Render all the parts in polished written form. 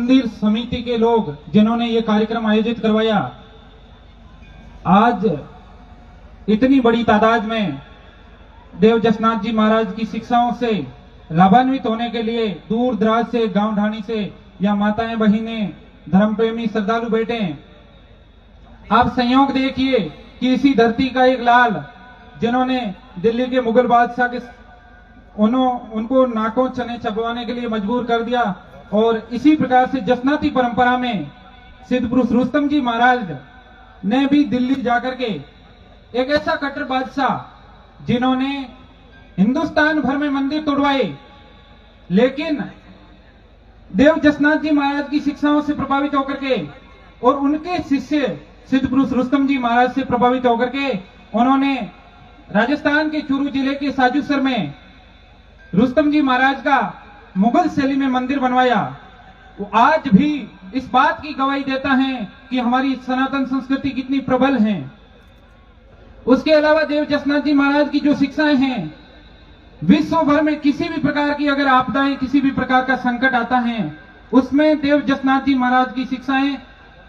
मंदिर समिति के लोग जिन्होंने ये कार्यक्रम आयोजित करवाया, आज इतनी बड़ी तादाद में देव जसनाथ जी महाराज की शिक्षाओं से लाभान्वित होने के लिए दूर दराज से, गांव ढाणी से या माताएं बहिनें, धर्म प्रेमी श्रद्धालु बैठे, आप संयोग देखिए कि इसी धरती का एक लाल जिन्होंने दिल्ली के मुगल बादशाह के उनको नाकों चने चबवाने के लिए मजबूर कर दिया, और इसी प्रकार से जसनाती परंपरा में सिद्ध पुरुष रुस्तम जी महाराज ने भी दिल्ली जाकर के एक ऐसा कट्टर बादशाह जिन्होंने हिंदुस्तान भर में मंदिर तोड़वाए, लेकिन देव जसनाथ जी महाराज की शिक्षाओं से प्रभावित होकर के और उनके शिष्य सिद्ध पुरुष रुस्तम जी महाराज से प्रभावित होकर के उन्होंने राजस्थान के चूरू जिले के साजूसर में रुस्तम जी महाराज का मुगल शैली में मंदिर बनवाया। वो आज भी इस बात की गवाही देता है कि हमारी सनातन संस्कृति कितनी प्रबल है। उसके अलावा देव जसनाथ जी महाराज की जो शिक्षाएं हैं, विश्व भर में किसी भी प्रकार की अगर आपदाएं, किसी भी प्रकार का संकट आता है, उसमें देव जसनाथ जी महाराज की शिक्षाएं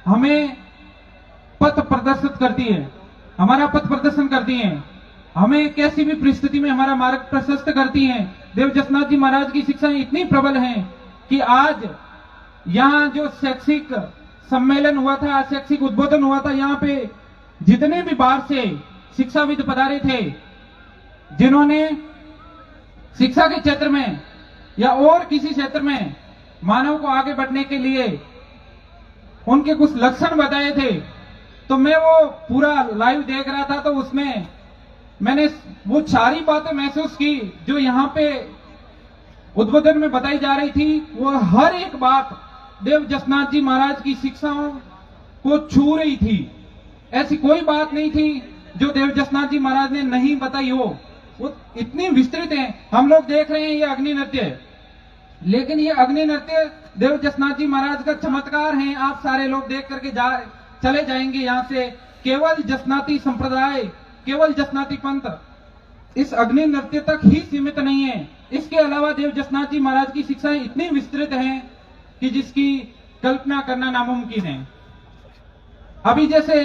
हमें पथ प्रदर्शित करती है, हमारा पथ प्रदर्शन करती हैं, हमें कैसी भी परिस्थिति में हमारा मार्ग प्रशस्त करती हैं। देव जसनाथ जी महाराज की शिक्षाएं इतनी प्रबल हैं कि आज यहाँ जो शैक्षिक सम्मेलन हुआ था, शैक्षिक उद्बोधन हुआ था, यहाँ पे जितने भी बाहर से शिक्षाविद पधारे थे, जिन्होंने शिक्षा के क्षेत्र में या और किसी क्षेत्र में मानव को आगे बढ़ने के लिए उनके कुछ लक्षण बताए थे, तो मैं वो पूरा लाइव देख रहा था, तो उसमें मैंने वो सारी बातें महसूस की जो यहाँ पे उद्बोधन में बताई जा रही थी। वो हर एक बात देव जसनाथ जी महाराज की शिक्षाओं को छू रही थी। ऐसी कोई बात नहीं थी जो देव जसनाथ जी महाराज ने नहीं बताई हो। वो इतनी विस्तृत है। हम लोग देख रहे हैं ये अग्नि नृत्य, लेकिन ये अग्नि नृत्य देव जसनाथ जी महाराज का चमत्कार है। आप सारे लोग देख करके चले जाएंगे यहाँ से। केवल जसनाती संप्रदाय, केवल जसनाती पंथ इस अग्नि नृत्य तक ही सीमित नहीं है। इसके अलावा देव जसनाथ जी महाराज की शिक्षाएं इतनी विस्तृत हैं कि जिसकी कल्पना करना नामुमकिन है। अभी जैसे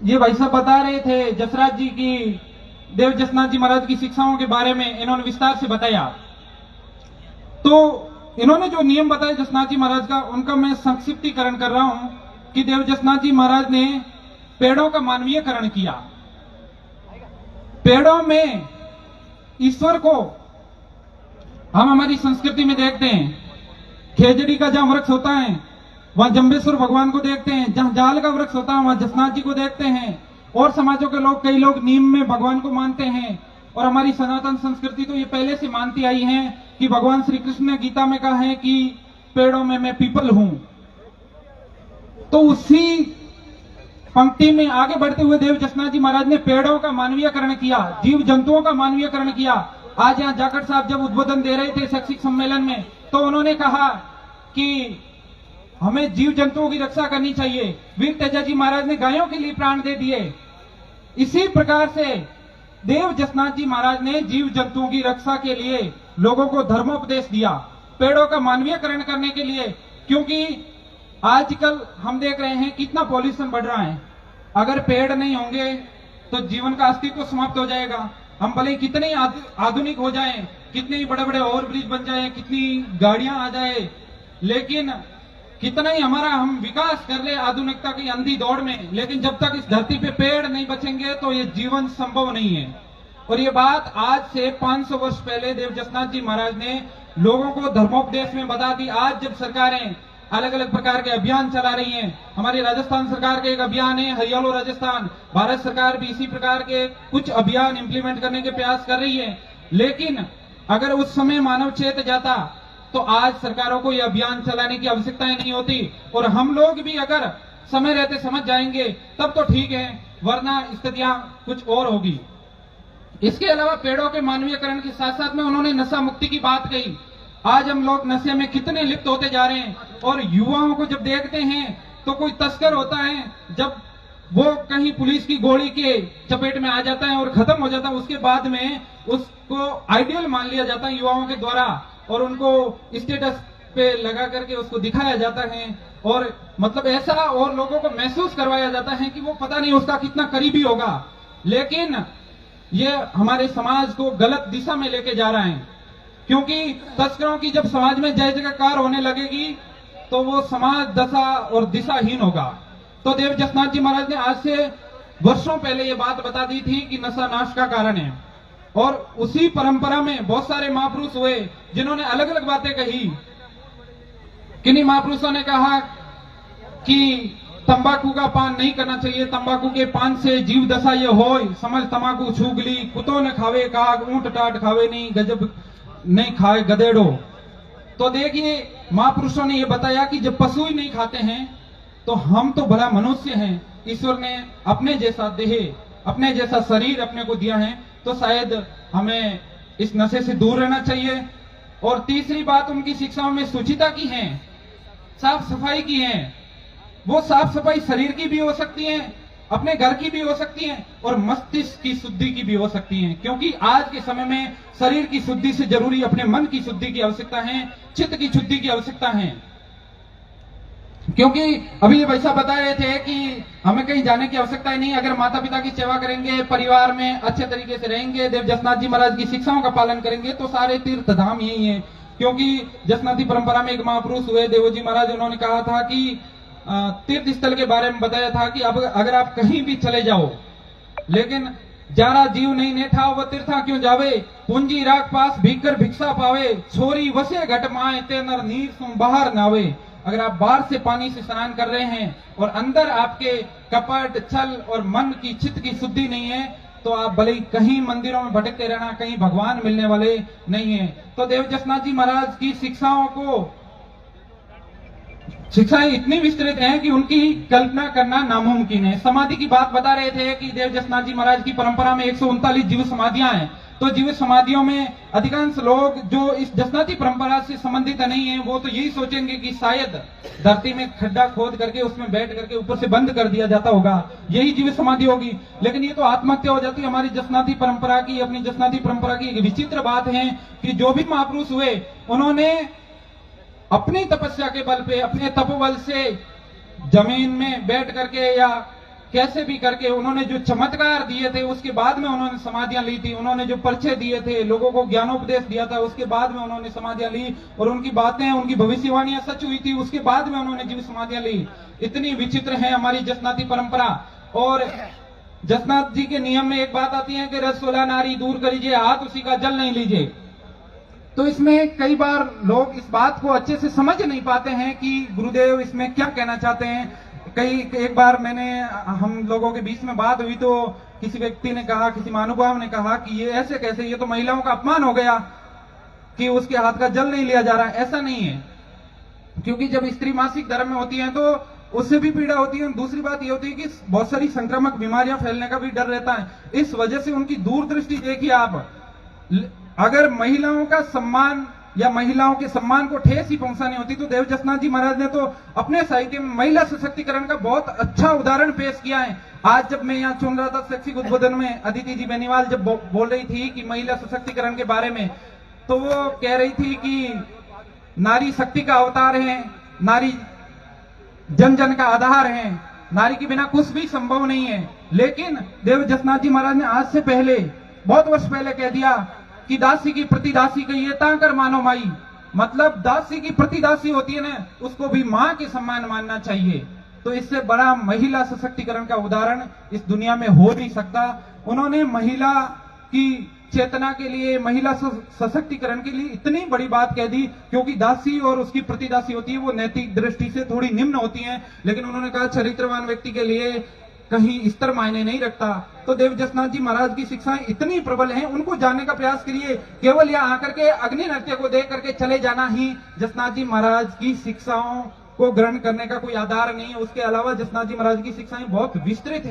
ये भाई साहब बता रहे थे जसराज जी की, देव जसनाथ जी महाराज की शिक्षाओं के बारे में इन्होंने विस्तार से बताया। तो इन्होंने जो नियम बताए जसनाथ जी महाराज का, उनका मैं संक्षिप्तीकरण कर रहा हूं कि देव जसनाथ जी महाराज ने पेड़ों का मानवीयकरण किया। पेड़ों में ईश्वर को हम हमारी संस्कृति में देखते हैं। खेजड़ी का जहां वृक्ष होता है वहां जम्बेश्वर भगवान को देखते हैं, जहां जाल का वृक्ष होता है वहां जसनाथ जी को देखते हैं। और समाजों के लोग, कई लोग नीम में भगवान को मानते हैं। और हमारी सनातन संस्कृति तो ये पहले से मानती आई है कि भगवान श्री कृष्ण ने गीता में कहा है कि पेड़ों में मैं पीपल हूं। तो उसी पंक्ति में आगे बढ़ते हुए देव जसनाथ जी महाराज ने पेड़ों का मानवीयकरण किया, जीव जंतुओं का मानवीयकरण किया। आज यहाँ जाखड़ साहब जब उद्बोधन दे रहे थे शैक्षिक सम्मेलन में, तो उन्होंने कहा कि हमें जीव जंतुओं की रक्षा करनी चाहिए। वीर तेजा जी महाराज ने गायों के लिए प्राण दे दिए। इसी प्रकार से देव जसनाथ जी महाराज ने जीव जंतुओं की रक्षा के लिए लोगों को धर्मोपदेश दिया, पेड़ों का मानवीयकरण करने के लिए। क्योंकि आजकल हम देख रहे हैं कितना पॉल्यूशन बढ़ रहा है। अगर पेड़ नहीं होंगे तो जीवन का अस्तित्व समाप्त हो जाएगा। हम भले कितने आधुनिक हो जाएं, कितने बड़े बड़े ओवरब्रिज बन जाएं, कितनी गाड़ियां आ जाए, लेकिन कितना ही हमारा हम विकास कर ले आधुनिकता की अंधी दौड़ में, लेकिन जब तक इस धरती पे पेड़ नहीं बचेंगे तो ये जीवन संभव नहीं है। और ये बात आज से 500 वर्ष पहले देव जसनाथ जी महाराज ने लोगों को धर्मोपदेश में बता दी। आज जब सरकारें अलग अलग प्रकार के अभियान चला रही हैं, हमारी राजस्थान सरकार का एक अभियान है हरियालो राजस्थान, भारत सरकार भी इसी प्रकार के कुछ अभियान इंप्लीमेंट करने के प्रयास कर रही है। लेकिन अगर उस समय मानव चेत जाता तो आज सरकारों को यह अभियान चलाने की आवश्यकताएं नहीं होती। और हम लोग भी अगर समय रहते समझ जाएंगे तब तो ठीक है, वरना स्थितियां कुछ और होगी। इसके अलावा पेड़ों के मानवीयकरण के साथ साथ में उन्होंने नशा मुक्ति की बात कही। आज हम लोग नशे में कितने लिप्त होते जा रहे हैं। और युवाओं को जब देखते हैं तो कोई तस्कर होता है, जब वो कहीं पुलिस की गोली के चपेट में आ जाता है और खत्म हो जाता है, उसके बाद में उसको आइडियल मान लिया जाता है युवाओं के द्वारा और उनको स्टेटस पे लगा करके उसको दिखाया जाता है और मतलब ऐसा और लोगों को महसूस करवाया जाता है कि वो पता नहीं उसका कितना करीबी होगा, लेकिन ये हमारे समाज को गलत दिशा में लेके जा रहा है। क्योंकि तस्करों की जब समाज में जय जयकार होने लगेगी तो वो समाज दशा और दिशाहीन होगा। तो देव जसनाथ जी महाराज ने आज से वर्षों पहले ये बात बता दी थी कि नशा नाश का कारण है, और उसी परंपरा में बहुत सारे महापुरुष हुए जिन्होंने अलग अलग बातें कही। किन्हीं महापुरुषों ने कहा कि तंबाकू का पान नहीं करना चाहिए, तंबाकू के पान से जीव दशा ये हो, समझ तंबाकू छूगली, कुतो न खावे काग, ऊंट टाट खावे नहीं, गजब नहीं खाए गधेड़ो। तो देखिए महापुरुषों ने ये बताया कि जब पशु ही नहीं खाते हैं तो हम तो भला मनुष्य हैं, ईश्वर ने अपने जैसा देह, अपने जैसा शरीर अपने को दिया है, तो शायद हमें इस नशे से दूर रहना चाहिए। और तीसरी बात उनकी शिक्षाओं में शुचिता की है, साफ सफाई की है। वो साफ सफाई शरीर की भी हो सकती है, अपने घर की भी हो सकती है, और मस्तिष्क की शुद्धि की भी हो सकती है। क्योंकि आज के समय में शरीर की शुद्धि से जरूरी अपने मन की शुद्धि की आवश्यकता है, चित्त की शुद्धि की आवश्यकता है। क्योंकि अभी ये वैसा बता रहे थे कि हमें कहीं जाने की आवश्यकता ही नहीं, अगर माता पिता की सेवा करेंगे, परिवार में अच्छे तरीके से रहेंगे, देव जसनाथ जी महाराज की शिक्षाओं का पालन करेंगे, तो सारे तीर्थ धाम यही है। क्योंकि जसनाथी परंपरा में एक महापुरुष हुए देवोजी महाराज, उन्होंने कहा था कि तीर्थ स्थल के बारे में बताया था कि अब अगर आप कहीं भी चले जाओ, लेकिन जारा जीव नहीं नेठा वह तीर्था क्यों जावे, पूंजी राख पास भीकर भिक्षा पावे, छोरी वसे घट माए ते नर नीर सुम बाहर नावे। अगर आप बाहर से पानी से स्नान कर रहे हैं और अंदर आपके कपट छल और मन की चित्त की शुद्धि नहीं है, तो आप भले ही कहीं मंदिरों में भटकते रहना, कहीं भगवान मिलने वाले नहीं है। तो देव जसनाथ जी महाराज की शिक्षाएं इतनी विस्तृत हैं कि उनकी कल्पना करना नामुमकिन है। समाधि की बात बता रहे थे कि देव जसनाथ जी महाराज की परंपरा में 139 जीव समाधियां हैं। तो जीव समाधियों में अधिकांश लोग जो इस जसनाथी परंपरा से संबंधित नहीं है, वो तो यही सोचेंगे कि शायद धरती में खड्डा खोद करके उसमें बैठ करके ऊपर से बंद कर दिया जाता होगा, यही जीव समाधि होगी। लेकिन ये तो आत्महत्या हो जाती है। हमारी जसनाथी परंपरा की, अपनी जसनाथी परंपरा की एक विचित्र बात है कि जो भी महापुरुष हुए, उन्होंने अपनी तपस्या के बल पे, अपने तपोबल से जमीन में बैठ करके या कैसे भी करके उन्होंने जो चमत्कार दिए थे, उसके बाद में उन्होंने समाधियां ली थी। उन्होंने जो परिचय दिए थे, लोगों को ज्ञानोपदेश दिया था, उसके बाद में उन्होंने समाधियां ली, और उनकी बातें, उनकी भविष्यवाणियां सच हुई थी, उसके बाद में उन्होंने जीव समाधियां ली। इतनी विचित्र है हमारी जसनाथी परंपरा। और जसनाथ जी के नियम में एक बात आती है कि रसोला नारी दूर करीजिए, हाथ उसी का जल नहीं लीजिए। तो इसमें कई बार लोग इस बात को अच्छे से समझ नहीं पाते हैं कि गुरुदेव इसमें क्या कहना चाहते हैं। एक बार हम लोगों के बीच में बात हुई, तो किसी व्यक्ति ने कहा, किसी महानुभाव ने कहा कि ये ऐसे कैसे, ये तो महिलाओं का अपमान हो गया कि उसके हाथ का जल नहीं लिया जा रहा है। ऐसा नहीं है, क्योंकि जब स्त्री मासिक धर्म में होती है तो उससे भी पीड़ा होती है। दूसरी बात ये होती है कि बहुत सारी संक्रामक बीमारियां फैलने का भी डर रहता है। इस वजह से उनकी दूरदृष्टि देखिए आप। अगर महिलाओं का सम्मान या महिलाओं के सम्मान को ठेस ही पहुंचानी होती, तो देव जसनाथ जी महाराज ने तो अपने साहित्य में महिला सशक्तिकरण का बहुत अच्छा उदाहरण पेश किया है। आज जब मैं यहाँ सुन रहा था शैक्षिक उद्बोधन में, अदिति जी बेनीवाल जब बोल रही थी कि महिला सशक्तिकरण के बारे में, तो वो कह रही थी कि नारी शक्ति का अवतार है, नारी जन जन का आधार है, नारी के बिना कुछ भी संभव नहीं है। लेकिन देव जसनाथ जी महाराज ने आज से पहले, बहुत वर्ष पहले कह दिया कि दासी की प्रतिदासी कहिए ताकर मानो माई। मतलब दासी की प्रतिदासी होती है ना, उसको भी मां के सम्मान मानना चाहिए। तो इससे बड़ा महिला सशक्तिकरण का उदाहरण इस दुनिया में हो नहीं सकता। उन्होंने महिला की चेतना के लिए, महिला सशक्तिकरण के लिए इतनी बड़ी बात कह दी, क्योंकि दासी और उसकी प्रतिदासी होती है वो नैतिक दृष्टि से थोड़ी निम्न होती हैं। लेकिन उन्होंने कहा चरित्रवान व्यक्ति के लिए कहीं स्तर मायने नहीं रखता। तो देव जसनाथ जी महाराज की शिक्षाएं इतनी प्रबल हैं, उनको जानने का प्रयास करिए। केवल यहाँ आकर के अग्नि नृत्य को देख करके चले जाना ही जसनाथ जी महाराज की शिक्षाओं को ग्रहण करने का कोई आधार नहीं है। उसके अलावा जसनाथ जी महाराज की शिक्षाएं बहुत विस्तृत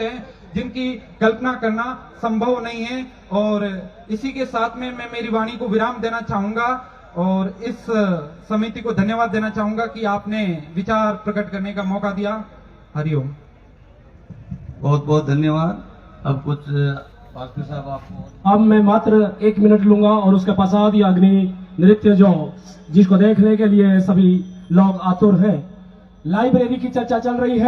हैं, जिनकी कल्पना करना संभव नहीं है। और इसी के साथ में मैं मेरी वाणी को विराम देना चाहूंगा और इस समिति को धन्यवाद देना चाहूंगा कि आपने विचार प्रकट करने का मौका दिया। हरिओम। बहुत बहुत धन्यवाद। अब कुछ पास्टर साहब आपको, अब मैं मात्र 1 मिनट लूंगा और उसके पश्चात ही अग्नि नृत्य जो जिसको देखने के लिए सभी लोग आतुर हैं। लाइब्रेरी की चर्चा चल रही है।